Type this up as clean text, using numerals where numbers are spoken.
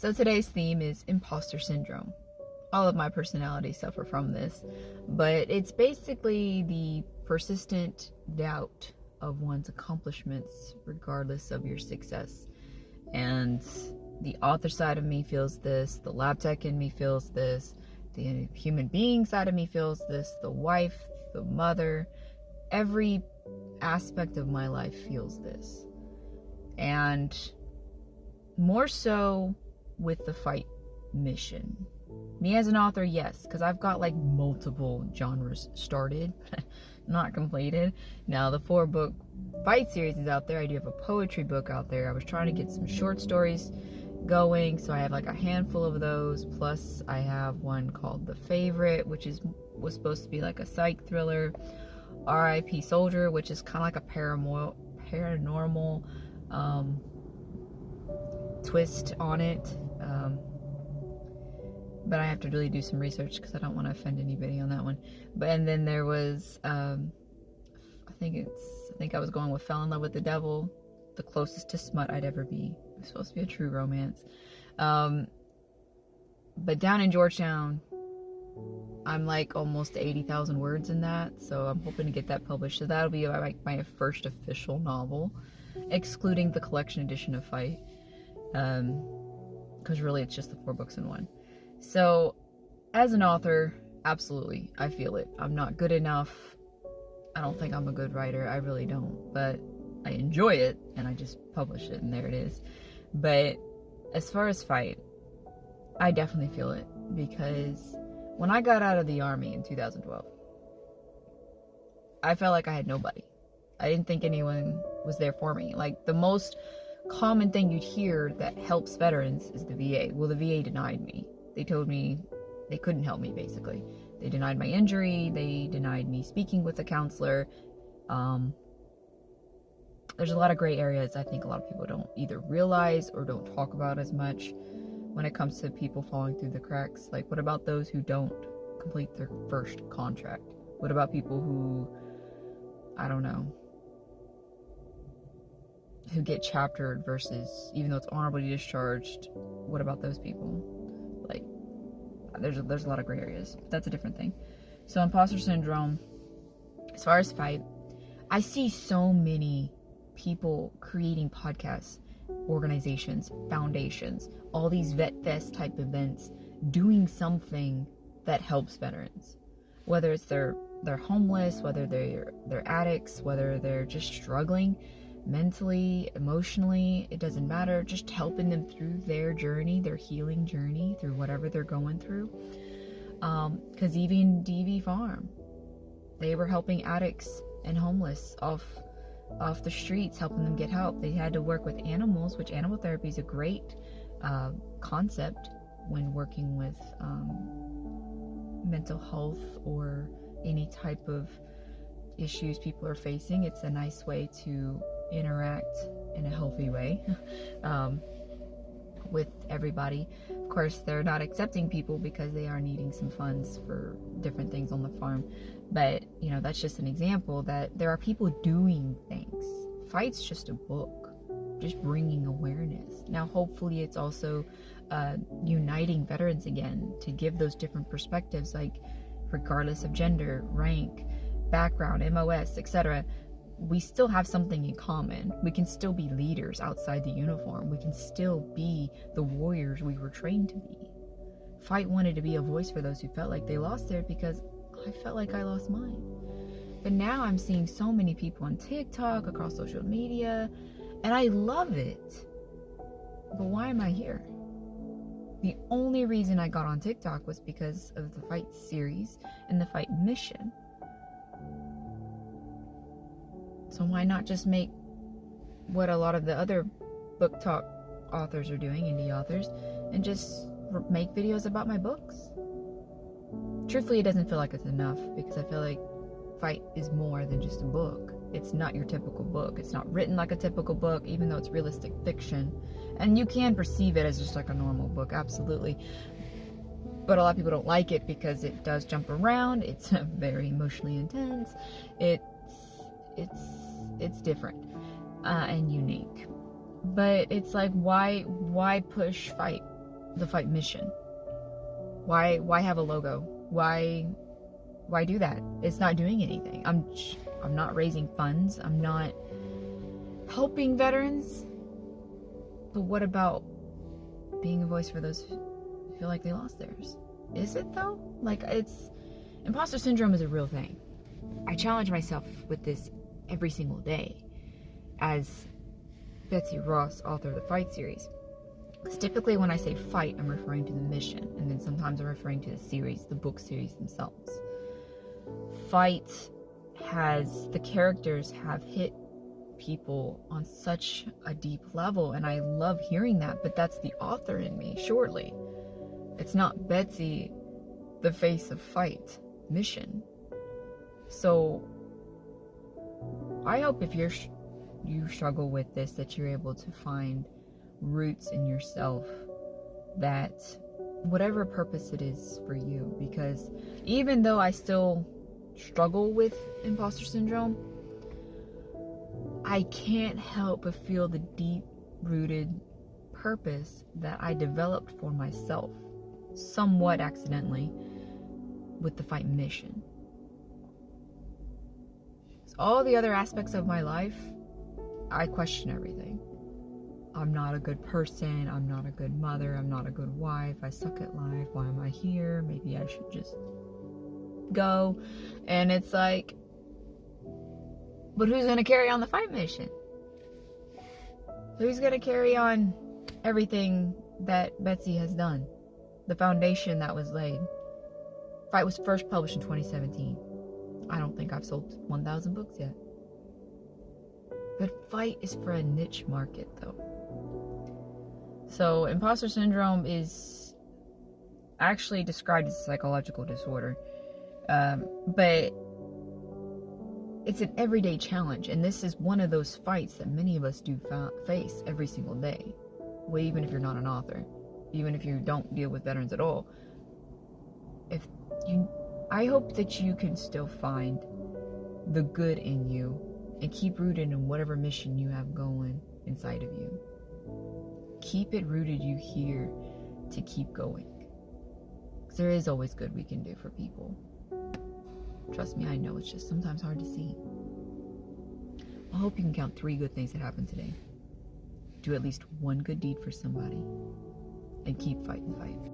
So today's theme is imposter syndrome. All of my personalities suffer from this, but it's basically the persistent doubt of one's accomplishments regardless of your success. And the author side of me feels this, the lab tech in me feels this, the human being side of me feels this, the wife, the mother, every aspect of my life feels this. And more so with the fight mission. Me as an author, yes, because I've got like multiple genres started, not completed. Now the 4-book fight series is out there. I do have a poetry book out there. I was trying to get some short stories going, so I have like a handful of those. Plus I have one called The Favorite, which was supposed to be like a psych thriller. R.I.P. Soldier, which is kind of like a paranormal twist on it. But I have to really do some research because I don't want to offend anybody on that one. And then there was I think I was going with Fell in Love with the Devil, the closest to smut I'd ever be. It's supposed to be a true romance. But down in Georgetown, I'm like almost 80,000 words in that, so I'm hoping to get that published. So that'll be like my first official novel, excluding the collection edition of Fight, because really it's just the 4 books in one. So as an author, absolutely, I feel it. I'm not good enough. I don't think I'm a good writer. I really don't, but I enjoy it, and I just publish it, and there it is. But as far as Fight, I definitely feel it, because when I got out of the Army in 2012, I felt like I had nobody. I didn't think anyone was there for me. Like, the most common thing you'd hear that helps veterans is the VA. Well, the VA denied me. They told me they couldn't help me, basically. They denied my injury. They denied me speaking with a counselor. There's a lot of gray areas I think a lot of people don't either realize or don't talk about as much when it comes to people falling through the cracks. Like, what about those who don't complete their first contract? What about people who, I don't know, who get chaptered versus, even though it's honorably discharged, what about those people? Like, there's a lot of gray areas. But that's a different thing. So imposter syndrome, as far as Fight, I see so many people creating podcasts, organizations, foundations, all these vet fest type events, doing something that helps veterans. Whether it's they're homeless, whether they're addicts, whether they're just struggling mentally, emotionally, it doesn't matter. Just helping them through their journey, their healing journey, through whatever they're going through. Because even DV Farm, they were helping addicts and homeless off the streets, helping them get help. They had to work with animals, which animal therapy is a great concept when working with mental health or any type of issues people are facing. It's a nice way to interact in a healthy way with everybody. Of course, they're not accepting people because they are needing some funds for different things on the farm. But, you know, that's just an example that there are people doing things. Fight's just a book, just bringing awareness. Now, hopefully it's also uniting veterans again to give those different perspectives, like regardless of gender, rank, background, MOS, etc. We still have something in common. We can still be leaders outside the uniform. We can still be the warriors we were trained to be. Fight wanted to be a voice for those who felt like they lost theirs, because I felt like I lost mine. But now I'm seeing so many people on TikTok, across social media, and I love it. But why am I here? The only reason I got on TikTok was because of the Fight series and the Fight mission. So why not just make what a lot of the other book talk authors are doing, indie authors, and just make videos about my books? Truthfully, it doesn't feel like it's enough, because I feel like Fight is more than just a book. It's not your typical book. It's not written like a typical book, even though it's realistic fiction. And you can perceive it as just like a normal book, absolutely. But a lot of people don't like it because it does jump around. It's very emotionally intense. It's different and unique. But it's like, why push Fight? the fight mission? Why have a logo? Why do that? It's not doing anything. I'm not raising funds. I'm not helping veterans. But what about being a voice for those who feel like they lost theirs? Is it though? Like, imposter syndrome is a real thing. I challenge myself with this every single day as Betsy Ross, author of the Fight series. Because typically when I say fight, I'm referring to the mission, and then sometimes I'm referring to the series, the book series themselves. Fight the characters have hit people on such a deep level, and I love hearing that, but that's the author in me, surely. It's not Betsy, the face of Fight mission. So I hope if you struggle with this, that you're able to find roots in yourself, that whatever purpose it is for you, because even though I still struggle with imposter syndrome, I can't help but feel the deep-rooted purpose that I developed for myself, somewhat accidentally, with the Fight mission. So all the other aspects of my life, I question everything. I'm not a good person. I'm not a good mother. I'm not a good wife. I suck at life. Why am I here? Maybe I should just go. And it's like, but who's going to carry on the Fight mission? Who's going to carry on everything that Betsy has done? The foundation that was laid. Fight was first published in 2017. I don't think I've sold 1,000 books yet. But Fight is for a niche market, though. So, imposter syndrome is actually described as a psychological disorder. But it's an everyday challenge, and this is one of those fights that many of us do face every single day. Well, even if you're not an author, even if you don't deal with veterans at all, I hope that you can still find the good in you and keep rooted in whatever mission you have going inside of you. Keep it rooted you here to keep going. Because there is always good we can do for people. Trust me, I know it's just sometimes hard to see. I hope you can count 3 good things that happened today. Do at least one good deed for somebody. And keep fighting the fight.